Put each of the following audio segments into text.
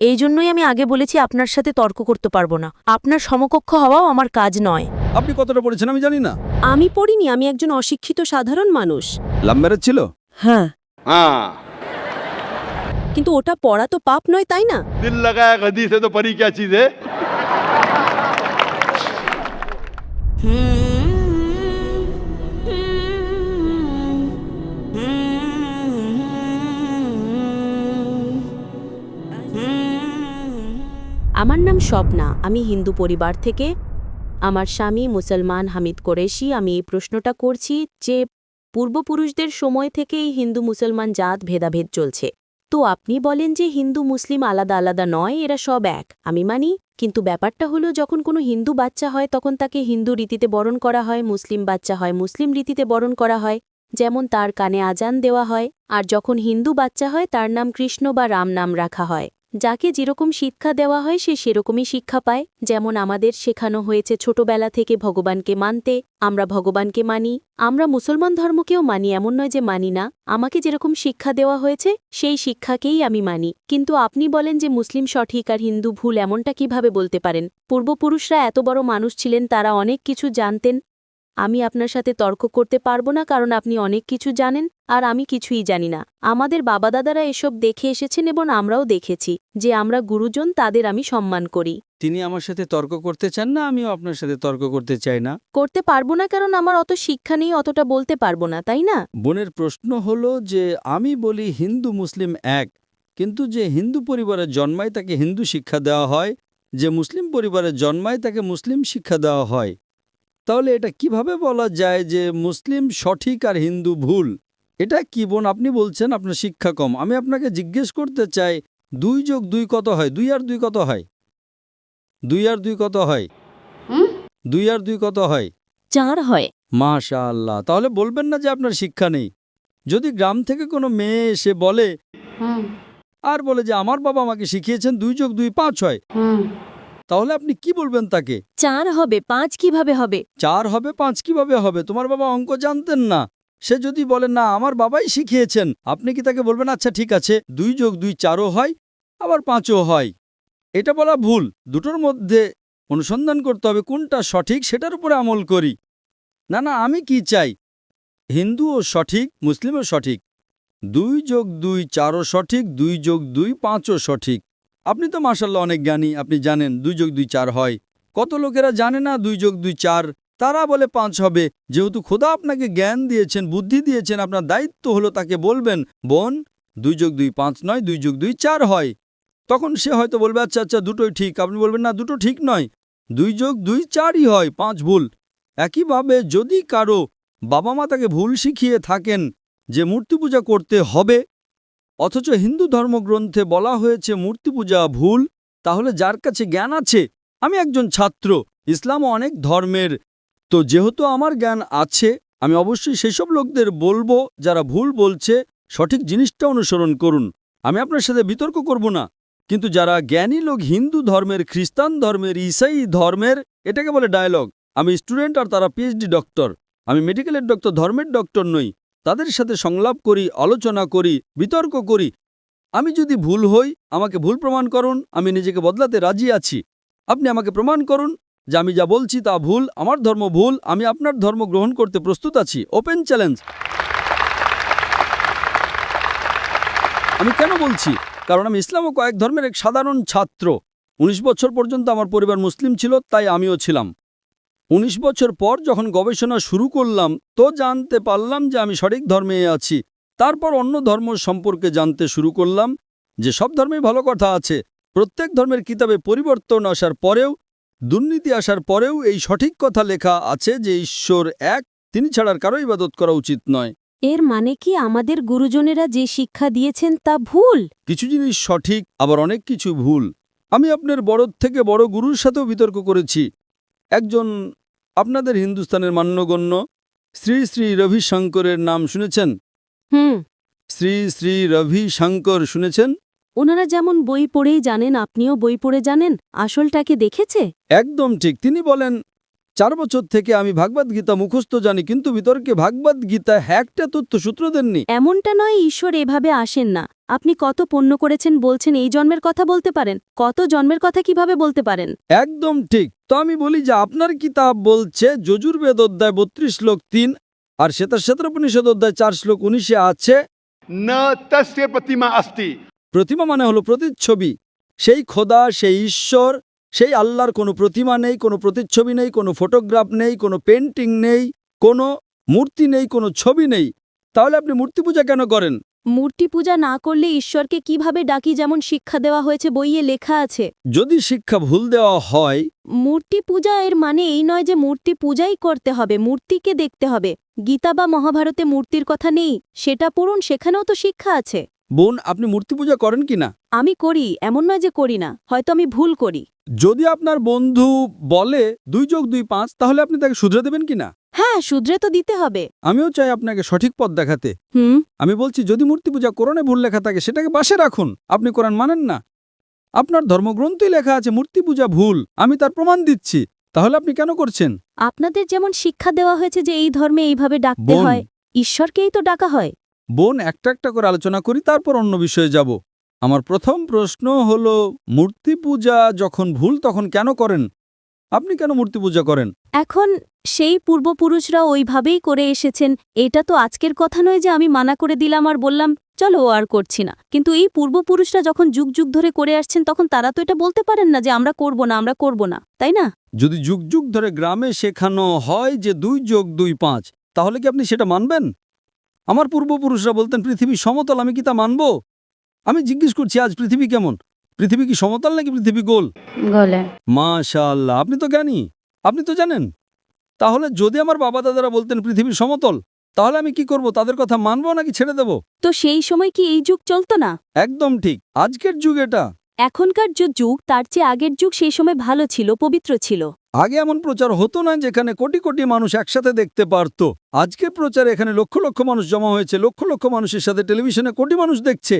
এই জন্যই আমি আগে বলেছি আপনার সাথে তর্ক করতে পারবো না। আপনার সমকক্ষ হওয়াও আমার কাজ নয়। আপনি কতটা পড়েছেন আমি জানি না। আমি পড়িনি, আমি একজন অশিক্ষিত সাধারণ মানুষ। লাভ ম্যারেজ ছিল? হ্যাঁ, কিন্তু ওটা পড়া তো পাপ নয়, তাই না? दिल लगाया गधी से तो परी क्या चीज है। আমার নাম স্বপ্না, আমি হিন্দু পরিবার থেকে। আমার স্বামী মুসলমান হামিদ কোরেশি। আমি এই প্রশ্নটা করছি যে পূর্বপুরুষদের সময় থেকেই হিন্দু মুসলমান জাত ভেদাভেদ চলছে। তো আপনি বলেন যে হিন্দু মুসলিম আলাদা আলাদা নয়, এরা সব এক। আমি মানি, কিন্তু ব্যাপারটা হলো যখন কোনো হিন্দু বাচ্চা হয় তখন তাকে হিন্দু রীতিতে বরণ করা হয়, মুসলিম বাচ্চা হয় মুসলিম রীতিতে বরণ করা হয়, যেমন তার কানে আজান দেওয়া হয়। আর যখন হিন্দু বাচ্চা হয় তার নাম কৃষ্ণ বা রাম নাম রাখা হয়। যাকে যেরকম শিক্ষা দেওয়া হয় সে সেরকমই শিক্ষা পায়। যেমন আমাদের শেখানো হয়েছে ছোটবেলা থেকে ভগবানকে মানতে, আমরা ভগবানকে মানি। আমরা মুসলমান ধর্মকেও মানি, এমন নয় যে মানি না। আমাকে যেরকম শিক্ষা দেওয়া হয়েছে সেই শিক্ষাকেই আমি মানি। কিন্তু আপনি বলেন যে মুসলিম সঠিক আর হিন্দু ভুল, এমনটা কিভাবে বলতে পারেন? পূর্বপুরুষরা এত বড় মানুষ ছিলেন, তারা অনেক কিছু জানতেন। আমি আপনার সাথে তর্ক করতে পারবো না, কারণ আপনি অনেক কিছু জানেন আর আমি কিছুই জানি না। আমাদের বাবা দাদারা এসব দেখে এসেছেন এবং আমরাও দেখেছি যে আমরা গুরুজন, তাদের আমি সম্মান করি। তিনি আমার সাথে তর্ক করতে চান না, আমিও আপনার সাথে তর্ক করতে চাই না। করতে পারবো না কারণ আমার অত শিক্ষা নেই, অতটা বলতে পারবো না, তাই না? বোনের প্রশ্ন হলো যে আমি বলি হিন্দু মুসলিম এক, কিন্তু যে হিন্দু পরিবারে জন্মায় তাকে হিন্দু শিক্ষা দেওয়া হয়, যে মুসলিম পরিবারে জন্মায় তাকে মুসলিম শিক্ষা দেওয়া হয়। তাহলে এটা কিভাবে বলা যায় যে মুসলিম সঠিক আর হিন্দু ভুল? এটা কি বোন আপনি বলছেন আপনার শিক্ষা কম। আমি আপনাকে জিজ্ঞেস করতে চাই 2 যোগ 2 কত হয়? 2 আর 2 কত হয়? 2 আর 2 কত হয়? 2 আর 2 কত হয়? 4 হয়। মাশাআল্লাহ। তাহলে বলবেন না যে আপনার শিক্ষা নেই। যদি গ্রাম থেকে কোনো মেয়ে এসে বলে আর বলে যে আমার বাবা আমাকে শিখিয়েছেন 2 যোগ 2 5 হয়, তাহলে আপনি কি বলবেন তাকে? 4 হবে, 5 কিভাবে হবে? 4 হবে 5 কিভাবে হবে? তোমার বাবা অঙ্ক জানতেন না। সে যদি বলে না আমার বাবাই শিখিয়েছেন, আপনি কি তাকে বলবেন আচ্ছা ঠিক আছে 2 যোগ 2 4ও হয় আবার 5ও হয়? এটা বলা ভুল। দুটোর মধ্যে অনুসন্ধান করতে হবে কোনটা সঠিক, সেটার উপরে আমল করি। না না, আমি কি চাই হিন্দুও সঠিক মুসলিমও সঠিক, 2 যোগ 2 4ও সঠিক, 2 যোগ 2 5ও সঠিক। আপনি তো মাশাআল্লাহ অনেক জ্ঞানী, আপনি জানেন 2 যোগ 2 4 হয়। কত লোকেরা জানে না 2 যোগ 2 4, তারা বলে 5 হবে। যেহেতু খোদা আপনাকে জ্ঞান দিয়েছেন, বুদ্ধি দিয়েছেন, আপনার দায়িত্ব হলো তাকে বলবেন বোন 2 যোগ 2 5 নয়, 2 যোগ 2 4 হয়। তখন সে হয়তো বলবে আচ্ছা আচ্ছা দুটোই ঠিক। আপনি বলবেন না দুটো ঠিক নয়, 2 যোগ 2 4ই হয়, 5 ভুল। একইভাবে যদি কারো বাবা মা তাকে ভুল শিখিয়ে থাকেন যে মূর্তি পূজা করতে হবে, অথচ হিন্দু ধর্মগ্রন্থে বলা হয়েছে মূর্তি পূজা ভুল, তাহলে যার কাছে জ্ঞান আছে, আমি একজন ছাত্র, ইসলামও অনেক ধর্মের, তো যেহেতু আমার জ্ঞান আছে আমি অবশ্যই সেসব লোকদের বলবো যারা ভুল বলছে সঠিক জিনিসটা অনুসরণ করুন। আমি আপনার সাথে বিতর্ক করব না। কিন্তু যারা জ্ঞানী লোক হিন্দু ধর্মের, খ্রিস্টান ধর্মের, ঈসাই ধর্মের, এটাকে বলে ডায়ালগ। আমি স্টুডেন্ট আর তারা পিএইচডি ডক্টর। আমি মেডিকেলের ডক্টর, ধর্মের ডক্টর নই। তাদের সাথে সংলাপ করি, আলোচনা করি, বিতর্ক করি। আমি যদি ভুল হই আমাকে ভুল প্রমাণ করুন, আমি নিজেকে বদলাতে রাজি আছি। আপনি আমাকে প্রমাণ করুন যে আমি যা বলছি তা ভুল, আমার ধর্ম ভুল, আমি আপনার ধর্ম গ্রহণ করতে প্রস্তুত আছি। Open challenge. আমি কেন বলছি? কারণ আমি ইসলাম ও কয়েক ধর্মের এক সাধারণ ছাত্র। 19 বছর পর্যন্ত আমার পরিবার মুসলিম ছিল, তাই আমিও ছিলাম। 19 বছর পর যখন গবেষণা শুরু করলাম তো জানতে পারলাম যে আমি সঠিক ধর্মে আছি। তারপর অন্য ধর্ম সম্পর্কে জানতে শুরু করলাম যে সব ধর্মেই ভালো কথা আছে। প্রত্যেক ধর্মের কিতাবে পরিবর্তন আসার পরেও, দুর্নীতি আসার পরেও এই সঠিক কথা লেখা আছে যে ঈশ্বর এক, তিনি ছাড়ার কারো ইবাদত করা উচিত নয়। এর মানে কি আমাদের গুরুজনেরা যে শিক্ষা দিয়েছেন তা ভুল? কিছু জিনিস সঠিক, আবার অনেক কিছু ভুল। আমি আপনার বড় থেকে বড় গুরুর সাথেও বিতর্ক করেছি। একজন আপনাদের হিন্দুস্তানের মান্যগণ্য শ্রী শ্রী রবিশঙ্করের নাম শুনেছেন? শ্রী শ্রী রবিশঙ্কর শুনেছেন? ওনারা যেমন বই পড়েই জানেন, আপনিও বই পড়ে জানেন, আসলটাকে দেখেছে? একদম ঠিক। তিনি বলেন 4 বছর থেকে আমি ভাগবত গীতা মুখস্থ জানি, কিন্তু বিতর্কে ভাগবত গীতা একটা তথ্য সূত্র দেননি। এমনটা নয়, ঈশ্বর এভাবে আসেন না। আপনি কত পুণ্য করেছেন বলছেন এই জন্মের কথা বলতে পারেন? কত জন্মের কথা কিভাবে বলতে পারেন? একদম ঠিক। তো আমি বলি যে আপনার কিতাব বলছে যজুর্বেদ অধ্যায় 32 শ্লোক 3 আর শ্বেতাশ্বেতোপনিষদ অধ্যায় 4 শ্লোক 19 আছে न तस्य प्रतिमा अस्ति। প্রতিমা মানে হলো প্রতিচ্ছবি। সেই খোদা, সেই ঈশ্বর, সেই আল্লাহর কোনো প্রতিমা নেই, কোনো প্রতিচ্ছবি নেই, কোনো ফটোগ্রাফ নেই, কোনো পেন্টিং নেই, কোনো মূর্তি নেই, কোনো ছবি নেই। তাহলে আপনি মূর্তি পূজা কেন করেন? মূর্তি পূজা না করলে ঈশ্বরকে কিভাবে ডাকি, যেমন শিক্ষা দেওয়া হয়েছে, বইয়ে লেখা আছে। যদি শিক্ষা ভুল দেওয়া হয়, মূর্তি পূজা এর মানে এই নয় যে মূর্তি পূজাই করতে হবে, মূর্তিকে দেখতে হবে। গীতা বা মহাভারতে মূর্তির কথা নেই, সেটা পড়ুন, সেখানেও তো শিক্ষা আছে। বোন, আপনি মূর্তি পূজা করেন কিনা? আমি করি, এমন নয় যে করি না, হয়তো আমি ভুল করি। যদি আপনার বন্ধু বলে 2 যোগ 2 5, তাহলে আপনি তাকে শুধরে দেবেন কিনা? হ্যাঁ, শুধরে তো দিতে হবে। আমিও চাই আপনাকে সঠিক পথ দেখাতে। আমি বলছি, যদি মূর্তি পূজা কোরআনে ভুল লেখা থাকে সেটাকে পাশে রাখুন। আপনি কোরআন মানেন না, আপনার ধর্মগ্রন্থই লেখা আছে মূর্তি পূজা ভুল, আমি তার প্রমাণ দিচ্ছি। তাহলে আপনি কেন করছেন? আপনাদের যেমন শিক্ষা দেওয়া হয়েছে যে এই ধর্মে এইভাবে ডাকতে বোন। হয়, ঈশ্বরকেই তো ডাকা হয়। বোন, একটা একটা করে আলোচনা করি, তারপর অন্য বিষয়ে যাব। আমার প্রথম প্রশ্ন হলো, মূর্তি পূজা যখন ভুল তখন কেন করেন? আপনি কেন মূর্তি পূজা করেন? এখন সেই পূর্বপুরুষরা ওইভাবেই করে এসেছেন, এটা তো আজকের কথা নয় যে আমি মানা করে দিলাম আর বললাম চলো ও আর করছি না। কিন্তু এই পূর্বপুরুষরা যখন যুগ যুগ ধরে করে আসছেন, তখন তারা তো এটা বলতে পারেন না যে আমরা করব না, আমরা করব না, তাই না? যদি যুগ যুগ ধরে গ্রামে শেখানো হয় যে 2 যোগ 2 5, তাহলে কি আপনি সেটা মানবেন? আমার পূর্বপুরুষরা বলতেন পৃথিবী সমতল, আমি কি তা মানব? আমি জিজ্ঞেস করছি, আজ পৃথিবী কেমন? পৃথিবী কি সমতল নাকি পৃথিবী গোল? গলে। মাশাআল্লাহ, আপনি তো জ্ঞানী, আপনি তো জানেন। তাহলে যদি আমার বাবা দাদারা বলতেন পৃথিবী সমতল, তাহলে আমি কি করব? তাদের কথা মানবো নাকি ছেড়ে দেব? তো সেই সময় কি এই যুগ চলতো না? একদম ঠিক, আজকের যুগ এটা। এখনকার যে যুগ তার চেয়ে আগের যুগ সেই সময় ভালো ছিল, পবিত্র ছিল। আগে এমন প্রচার হতো না যেখানে কোটি কোটি মানুষ একসাথে দেখতে পারত। আজকের প্রচারে এখানে লক্ষ লক্ষ মানুষ জমা হয়েছে, লক্ষ লক্ষ মানুষের সাথে টেলিভিশনে কোটি মানুষ দেখছে।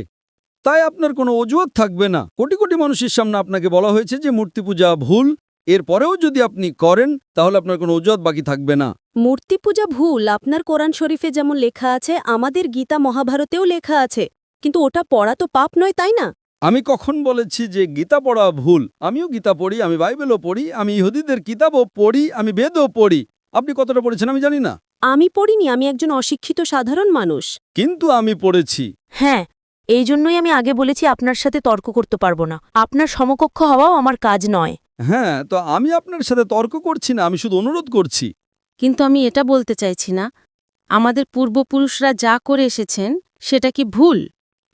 তাই আপনার কোনো অজুহাত থাকবে না। কোটি কোটি মানুষের সামনে আপনাকে বলা হয়েছে যে মূর্তি পূজা ভুল, এরপরেও যদি আপনি করেন তাহলে আপনার কোনো অজুহাত বাকি থাকবে না। মূর্তি পূজা ভুল আপনার কোরআন শরীফে যেমন লেখা আছে, আমাদের গীতা মহাভারতেও লেখা আছে, কিন্তু ওটা পড়া তো পাপ নয়, তাই না? আমি কখন বলেছি যে গীতা পড়া ভুল? আমিও গীতা পড়ি, আমি বাইবেলও পড়ি, আমি ইহুদিদের কিতাবও পড়ি, আমি বেদও পড়ি। আপনি কতটা পড়েছেন আমি জানি না, আমি পড়িনি, আমি একজন অশিক্ষিত সাধারণ মানুষ। কিন্তু আমি পড়েছি। হ্যাঁ, এই জন্যই আমি আগে বলেছি আপনার সাথে তর্ক করতে পারবো না। আপনার সমকক্ষ হওয়াও আমার কাজ নয়। হ্যাঁ, তো আমি আপনার সাথে তর্ক করছি না, আমি শুধু অনুরোধ করছি। কিন্তু আমি এটা বলতে চাইছি না আমাদের পূর্বপুরুষরা যা করে এসেছেন সেটা কি ভুল?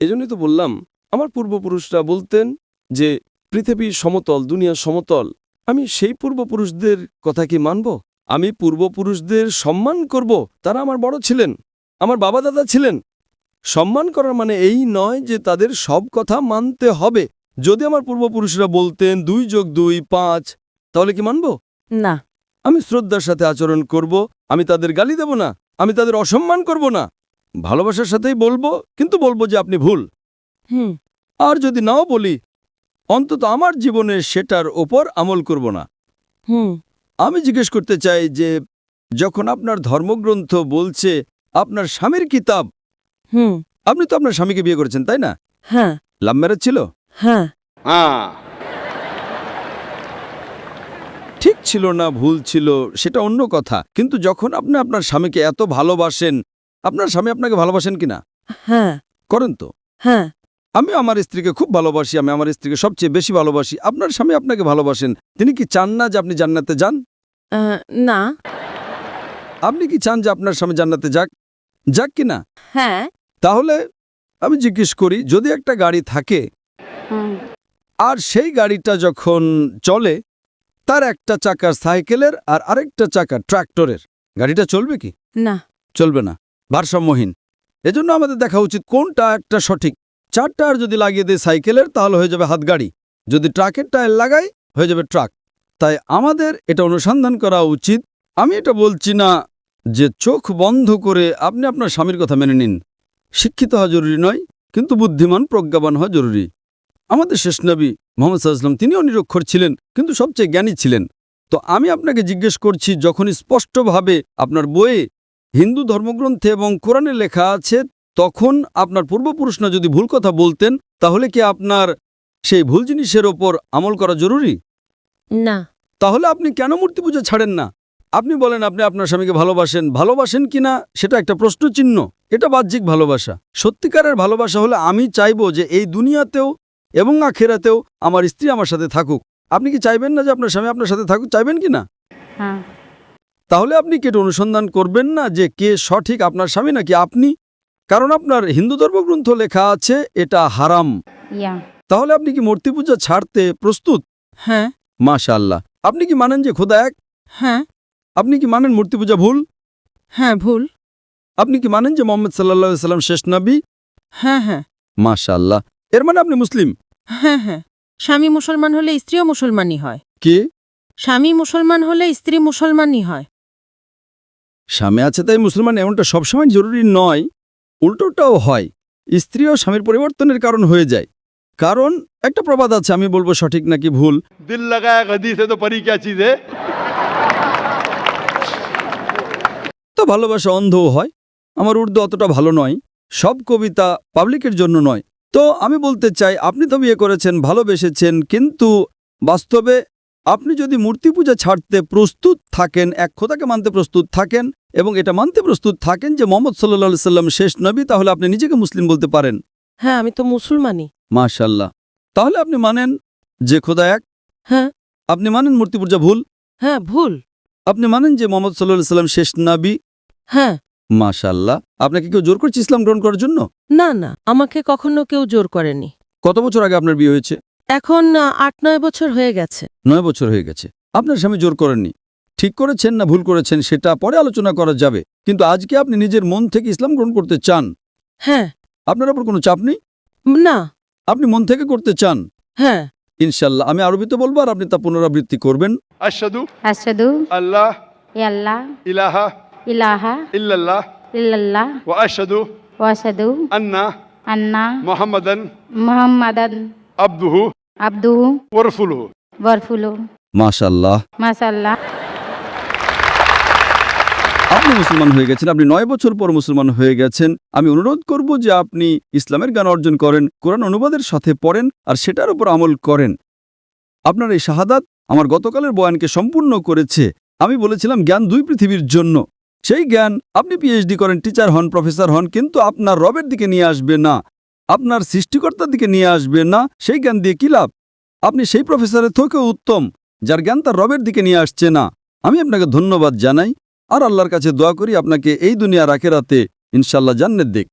এজন্যই তো বললাম, আমার পূর্বপুরুষরা বলতেন যে পৃথিবী সমতল, দুনিয়া সমতল। আমি সেই পূর্বপুরুষদের কথা কি মানব? আমি পূর্বপুরুষদের সম্মান করব, তারা আমার বড় ছিলেন, আমার বাবা দাদা ছিলেন। সম্মান করার মানে এই নয় যে তাদের সব কথা মানতে হবে। যদি আমার পূর্বপুরুষরা বলতেন 2 যোগ 2 5, তাহলে কি মানব? না। আমি শ্রদ্ধার সাথে আচরণ করব, আমি তাদের গালি দেব না, আমি তাদের অসম্মান করব না, ভালোবাসার সাথেই বলবো, কিন্তু বলবো যে আপনি ভুল। হুম। আর যদি নাও বলি, অন্তত আমার জীবনে সেটার ওপর আমল করব না। হুম। আমি জিজ্ঞেস করতে চাই যে যখন আপনার ধর্মগ্রন্থ বলছে আপনার স্বামীর কিতাব, হুম। আপনি তো আপনার স্বামীকে বিয়ে করেছেন, তাই না? হ্যাঁ। লাভ ম্যারেজ ছিল? হ্যাঁ। हाँ ঠিক ছিল না ভুল ছিল সেটা অন্য কথা, কিন্তু যখন আপনি আপনার স্বামীকে এত ভালোবাসেন, আপনার স্বামী আপনাকে ভালোবাসেন কিনা? হ্যাঁ। করেন তো? হ্যাঁ। আমি আমার স্ত্রীকে খুব ভালোবাসি, আমি আমার স্ত্রীকে সবচেয়ে বেশি ভালোবাসি। আপনার স্বামী আপনাকে ভালোবাসেন, তিনি কি চান না যে আপনি জান্নাতে যান? না। আপনি কি চান যে আপনার স্বামী জান্নাতে যাক? যাক কি না? হ্যাঁ। তাহলে আমি জিজ্ঞেস করি, যদি একটা গাড়ি থাকে আর সেই গাড়িটা যখন চলে, তার একটা চাকা সাইকেলের আর আরেকটা চাকা ট্রাক্টরের, গাড়িটা চলবে কি? না। চলবে না, ভারসাম্যহীন। এজন্য আমাদের দেখা উচিত কোনটা একটা সঠিক। 4 টায়ার যদি লাগিয়ে দেয় সাইকেলের, তাহলে হয়ে যাবে হাতগাড়ি। যদি ট্রাকের টায়ার লাগাই, হয়ে যাবে ট্রাক। তাই আমাদের এটা অনুসন্ধান করা উচিত। আমি এটা বলছি না যে চোখ বন্ধ করে আপনি আপনার স্বামীর কথা মেনে নিন। শিক্ষিত হওয়া জরুরি নয়, কিন্তু বুদ্ধিমান প্রজ্ঞাবান হওয়া জরুরি। আমাদের শেষ নবী মুহাম্মদ সাল্লাল্লাহু আলাইহি ওয়াসাল্লাম, তিনিও নিরক্ষর ছিলেন, কিন্তু সবচেয়ে জ্ঞানী ছিলেন। তো আমি আপনাকে জিজ্ঞেস করছি, যখন স্পষ্টভাবে আপনার বইয়ে হিন্দু ধর্মগ্রন্থে এবং কোরআনে লেখা আছে তখন আপনার পূর্বপুরুষরা যদি ভুল কথা বলতেন তাহলে কি আপনার সেই ভুল জিনিসের ওপর আমল করা জরুরি? না। তাহলে আপনি কেন মূর্তি পূজা ছাড়েন না? আপনি বলেন আপনি আপনার স্বামীকে ভালোবাসেন কিনা সেটা একটা প্রশ্নচিহ্ন। এটা বাহ্যিক ভালোবাসা। সত্যিকারের ভালোবাসা হলে আমি চাইবো যে এই দুনিয়াতেও এবং আখেরাতেও আমার স্ত্রী আমার সাথে থাকুক। আপনি কি চাইবেন না যে আপনার স্বামী আপনার সাথে থাকুক? চাইবেন কি না? হ্যাঁ। তাহলে আপনি কি এটা অনুসন্ধান করবেন না যে কে সঠিক, আপনার স্বামী নাকি আপনি? কারণ আপনার হিন্দু ধর্মগ্রন্থ লেখা আছে এটা হারাম। তাহলে আপনি কি মূর্তি পূজা ছাড়তে প্রস্তুত? হ্যাঁ। মাশাআল্লাহ। আপনি কি মানেন যে খোদা এক? হ্যাঁ। আপনি কি মানেন মূর্তি পূজা ভুল? হ্যাঁ, ভুল। আপনি কি মানেন যে মোহাম্মদ সাল্লাল্লাহু আলাইহি সাল্লাম শেষ নবী? হ্যাঁ, হ্যাঁ। মাশাআল্লাহ। এর মানে আপনি মুসলিম? হ্যাঁ, হ্যাঁ। স্বামী মুসলমান হলে স্ত্রীও মুসলমানই হয়। কি? স্বামী মুসলমান হলে স্ত্রী মুসলমানই হয়। স্বামী আছে তাই মুসলমান এমনটা সবসময় জরুরি নয়, উল্টোটাও হয়। স্ত্রীও স্বামীর পরিবর্তনের কারণ হয়ে যায়। কারণ একটা প্রবাদ আছে, আমি বলবো সঠিক নাকি ভুল। दिल लगाया गदी से तो परी क्या चीज है। তো ভালোবাসা অন্ধও হয়। আমার উর্দু অতটা ভালো নয়, সব কবিতা পাবলিকের জন্য নয়। তো আমি বলতে চাই আপনি তো বিয়ে করেছেন, ভালোবেসেছেন, কিন্তু বাস্তবে আপনি যদি মূর্তি পূজা ছাড়তে প্রস্তুত থাকেন, এক খোদাকে মানতে প্রস্তুত থাকেন এবং এটা মানতে প্রস্তুত থাকেন যে মোহাম্মদ সাল্লাল্লাহু আলাইহি সাল্লাম শেষ নবী, তাহলে আপনি নিজেকে মুসলিম বলতে পারেন। হ্যাঁ, আমি তো মুসলমানই। মাশাআল্লাহ। তাহলে আপনি মানেন যে খোদা এক? হ্যাঁ। আপনি মানেন মূর্তি পূজা ভুল? হ্যাঁ, ভুল। আপনি মানেন যে মোহাম্মদ সাল্লাল্লাহু আলাইহি সাল্লাম শেষ নবী? হ্যাঁ। মাশাআল্লাহ। আপনাকে কেউ জোর করছে ইসলাম গ্রহণ করার জন্য? না, না, আমাকে কখনো কেউ জোর করেনি। কত বছর আগে আপনার বিয়ে হয়েছে? এখন ৮-৯ বছর হয়ে গেছে। 9 বছর হয়ে গেছে। আপনার স্বামী জোর করেননি। ঠিক করেছেন না ভুল করেছেন সেটা পরে আলোচনা করা যাবে, কিন্তু আজকে আপনি নিজের মন থেকে ইসলাম গ্রহণ করতে চান। হ্যাঁ। আপনার উপর কোনো চাপ নেই, না। আপনি মন থেকে করতে চান। হ্যাঁ। ইনশাআল্লাহ। আমি আরবিতে বলবো আর আপনি তা পুনরাবৃত্তি করবেন। अशहदु अशहदु अल्लाह अल्लाह इलाहा इलाहा इल्लल्लाह इल्लल्लाह व अशहदु व अशहदु अन्ना अन्ना मुहम्मदन मुहम्मदन अब्दुहु अब्दुहु व रसूलुहु। वरफुलु মাশাআল্লাহ। माशाअल्लाह। আপনি মুসলমান হয়ে গেছেন, আপনি 9 বছর পর মুসলমান হয়ে গেছেন। আমি অনুরোধ করব যে আপনি ইসলামের জ্ঞান অর্জন করেন, কোরআন অনুবাদের সাথে পড়েন আর সেটার উপর আমল করেন। আপনার এই শাহাদাত আমার গতকালের বয়ানকে সম্পূর্ণ করেছে। আমি বলেছিলাম জ্ঞান 2 পৃথিবীর জন্য। সেই জ্ঞান আপনি পিএইচডি করেন, টিচার হন, প্রফেসর হন, কিন্তু আপনার রবের দিকে নিয়ে আসবে না, আপনার সৃষ্টিকর্তার দিকে নিয়ে আসবে না। সেই জ্ঞান দিয়ে কি লাভ? আপনি সেই প্রফেসরের থেকেও উত্তম যার জ্ঞান তার রবের দিকে নিয়ে আসছে না। আমি আপনাকে ধন্যবাদ জানাই আর আল্লাহর কাছে দোয়া করি আপনাকে এই দুনিয়ার আখিরাতে ইনশাআল্লাহ জান্নাত দিক।